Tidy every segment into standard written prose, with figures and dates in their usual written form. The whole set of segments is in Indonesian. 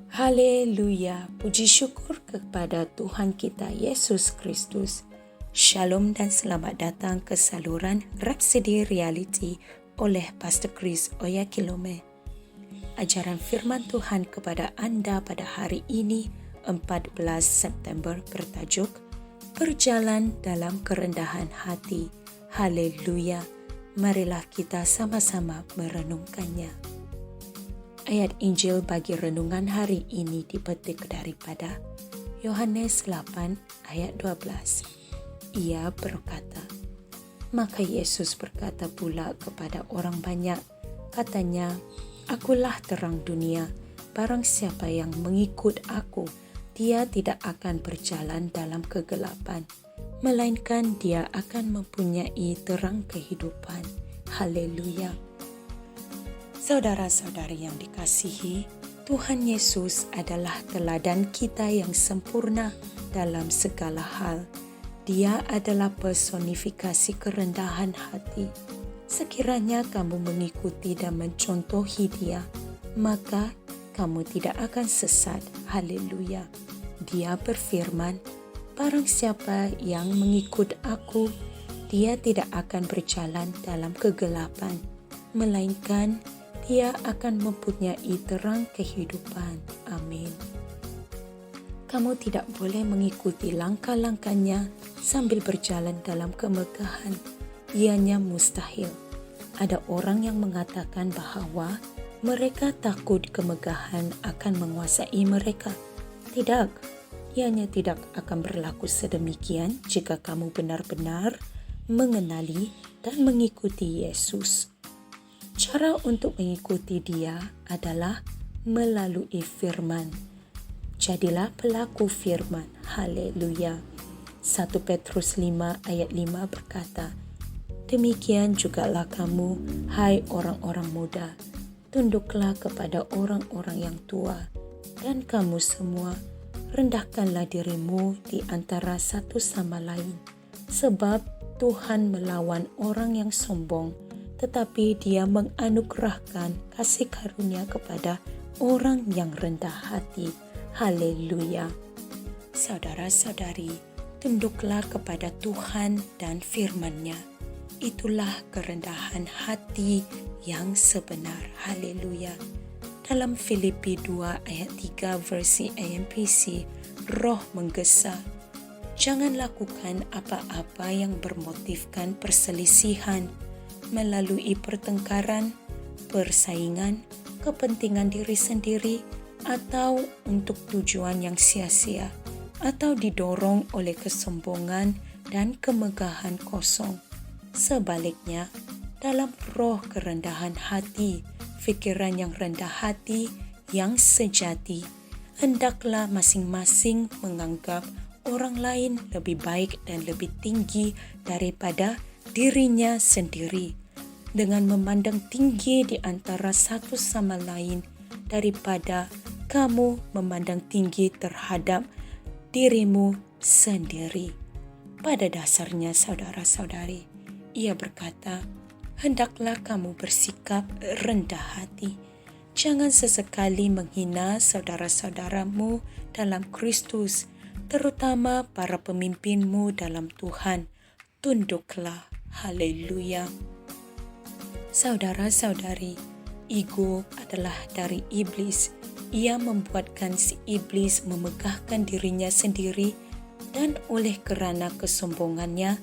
Haleluya, puji syukur kepada Tuhan kita Yesus Kristus. Shalom dan selamat datang ke saluran Rhapsody Reality oleh Pastor Chris Oyakilome. Ajaran firman Tuhan kepada anda pada hari ini 14 September bertajuk Berjalan dalam kerendahan hati. Haleluya, marilah kita sama-sama merenungkannya. Ayat Injil bagi renungan hari ini dipetik daripada Yohanes 8 ayat 12. Ia berkata, maka Yesus berkata pula kepada orang banyak, katanya, akulah terang dunia, barang siapa yang mengikut aku, dia tidak akan berjalan dalam kegelapan, melainkan dia akan mempunyai terang kehidupan. Haleluya. Saudara-saudari yang dikasihi, Tuhan Yesus adalah teladan kita yang sempurna dalam segala hal. Dia adalah personifikasi kerendahan hati. Sekiranya kamu mengikuti dan mencontohi Dia, maka kamu tidak akan sesat. Haleluya. Dia berfirman, barang siapa yang mengikut aku, dia tidak akan berjalan dalam kegelapan, melainkan dia akan mempunyai terang kehidupan. Amin. Kamu tidak boleh mengikuti langkah-langkahnya sambil berjalan dalam kemegahan. Ianya mustahil. Ada orang yang mengatakan bahwa mereka takut kemegahan akan menguasai mereka. Tidak, ianya tidak akan berlaku sedemikian jika kamu benar-benar mengenali dan mengikuti Yesus. Cara untuk mengikuti Dia adalah melalui firman. Jadilah pelaku firman. Haleluya. 1 Petrus 5 ayat 5 berkata, demikian jugalah kamu, hai orang-orang muda, tunduklah kepada orang-orang yang tua, dan kamu semua, rendahkanlah dirimu di antara satu sama lain, sebab Tuhan melawan orang yang sombong, tetapi Dia menganugerahkan kasih karunia kepada orang yang rendah hati. Haleluya. Saudara-saudari, tunduklah kepada Tuhan dan firman-Nya. Itulah kerendahan hati yang sebenar. Haleluya. Dalam Filipi 2 ayat 3 versi AMPC, Roh menggesa, jangan lakukan apa-apa yang bermotifkan perselisihan, melalui pertengkaran, persaingan, kepentingan diri sendiri, atau untuk tujuan yang sia-sia, atau didorong oleh kesombongan dan kemegahan kosong. Sebaliknya, dalam roh kerendahan hati, fikiran yang rendah hati, yang sejati, hendaklah masing-masing menganggap orang lain lebih baik dan lebih tinggi daripada dirinya sendiri, dengan memandang tinggi di antara satu sama lain daripada kamu memandang tinggi terhadap dirimu sendiri. Pada dasarnya saudara-saudari, ia berkata, hendaklah kamu bersikap rendah hati. Jangan sesekali menghina saudara-saudaramu dalam Kristus, terutama para pemimpinmu dalam Tuhan. Tunduklah. Haleluya. Saudara-saudari, ego adalah dari iblis. Ia membuatkan si iblis memegahkan dirinya sendiri, dan oleh kerana kesombongannya,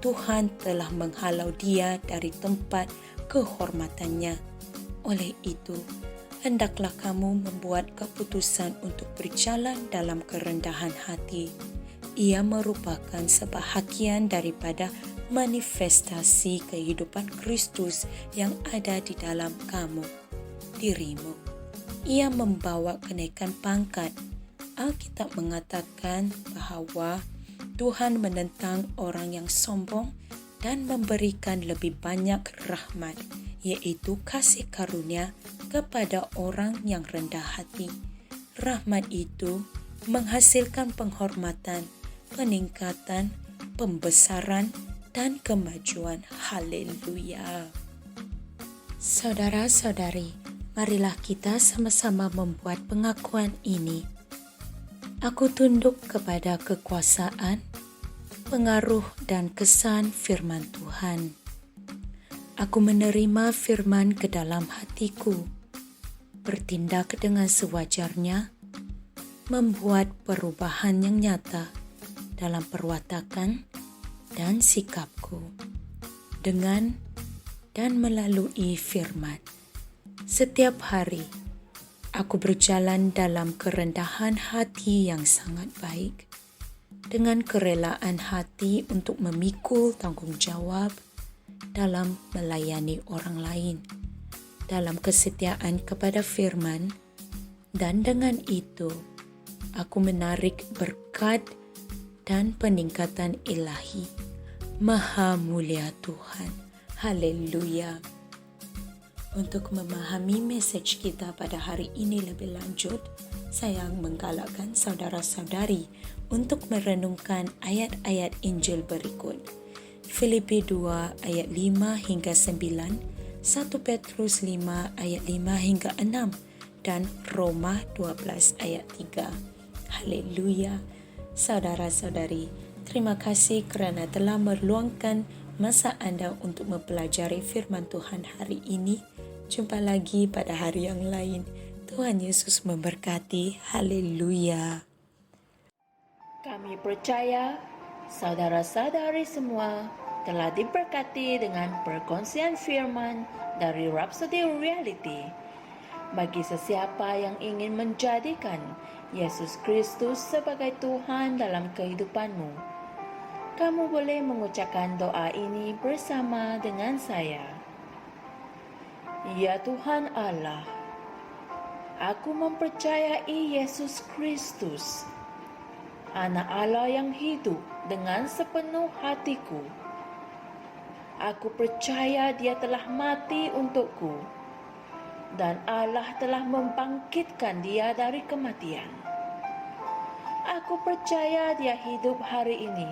Tuhan telah menghalau dia dari tempat kehormatannya. Oleh itu, hendaklah kamu membuat keputusan untuk berjalan dalam kerendahan hati. Ia merupakan sebahagian daripada manifestasi kehidupan Kristus yang ada di dalam kamu, dirimu. Ia membawa kenaikan pangkat. Alkitab mengatakan bahwa Tuhan menentang orang yang sombong dan memberikan lebih banyak rahmat, yaitu kasih karunia kepada orang yang rendah hati. Rahmat itu menghasilkan penghormatan, peningkatan, pembesaran, dan kemajuan. Haleluya. Saudara-saudari, Marilah kita sama-sama membuat pengakuan ini. Aku tunduk kepada kekuasaan, pengaruh dan kesan firman Tuhan. Aku menerima firman ke dalam hatiku, bertindak dengan sewajarnya, membuat perubahan yang nyata dalam perwatakan dan sikapku, dengan dan melalui firman. Setiap hari, aku berjalan dalam kerendahan hati yang sangat baik, dengan kerelaan hati untuk memikul tanggungjawab dalam melayani orang lain, dalam kesetiaan kepada firman, dan dengan itu, aku menarik berkat dan peningkatan ilahi. Maha mulia Tuhan. Haleluya. Untuk memahami mesej kita pada hari ini lebih lanjut, saya menggalakkan saudara-saudari untuk merenungkan ayat-ayat Injil berikut. Filipi 2 ayat 5 hingga 9, 1 Petrus 5 ayat 5 hingga 6, dan Roma 12 ayat 3. Haleluya. Saudara-saudari, terima kasih kerana telah meluangkan masa anda untuk mempelajari firman Tuhan hari ini. Jumpa lagi pada hari yang lain. Tuhan Yesus memberkati. Haleluya. Kami percaya saudara-saudari semua telah diberkati dengan perkongsian firman dari Rhapsody Reality. Bagi sesiapa yang ingin menjadikan Yesus Kristus sebagai Tuhan dalam kehidupanmu, kamu boleh mengucapkan doa ini bersama dengan saya. Ya Tuhan Allah, aku mempercayai Yesus Kristus, Anak Allah yang hidup dengan sepenuh hatiku. Aku percaya Dia telah mati untukku, dan Allah telah membangkitkan Dia dari kematian. Aku percaya Dia hidup hari ini.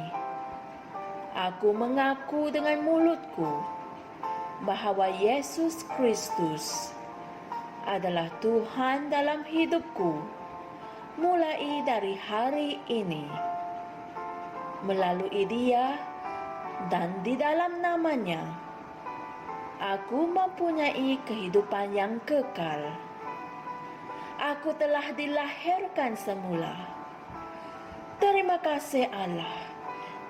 Aku mengaku dengan mulutku bahawa Yesus Kristus adalah Tuhan dalam hidupku mulai dari hari ini. Melalui Dia dan di dalam nama-Nya, aku mempunyai kehidupan yang kekal. Aku telah dilahirkan semula. Terima kasih Allah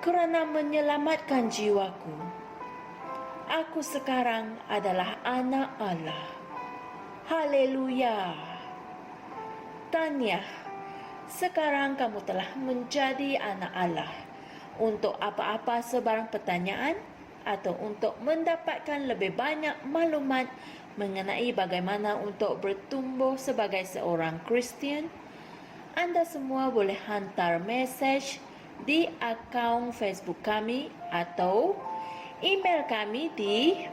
kerana menyelamatkan jiwaku. Aku sekarang adalah anak Allah. Haleluya. Tahniah, sekarang kamu telah menjadi anak Allah. Untuk apa-apa sebarang pertanyaan atau untuk mendapatkan lebih banyak maklumat mengenai bagaimana untuk bertumbuh sebagai seorang Kristian, anda semua boleh hantar mesej di akaun Facebook kami atau email kami di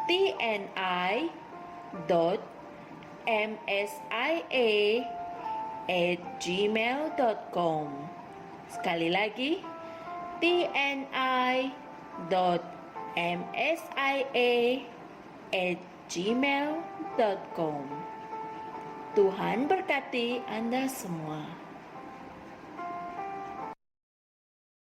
tni.msia@gmail.com. Sekali lagi, tni.msia@gmail.com. Tuhan berkati anda semua.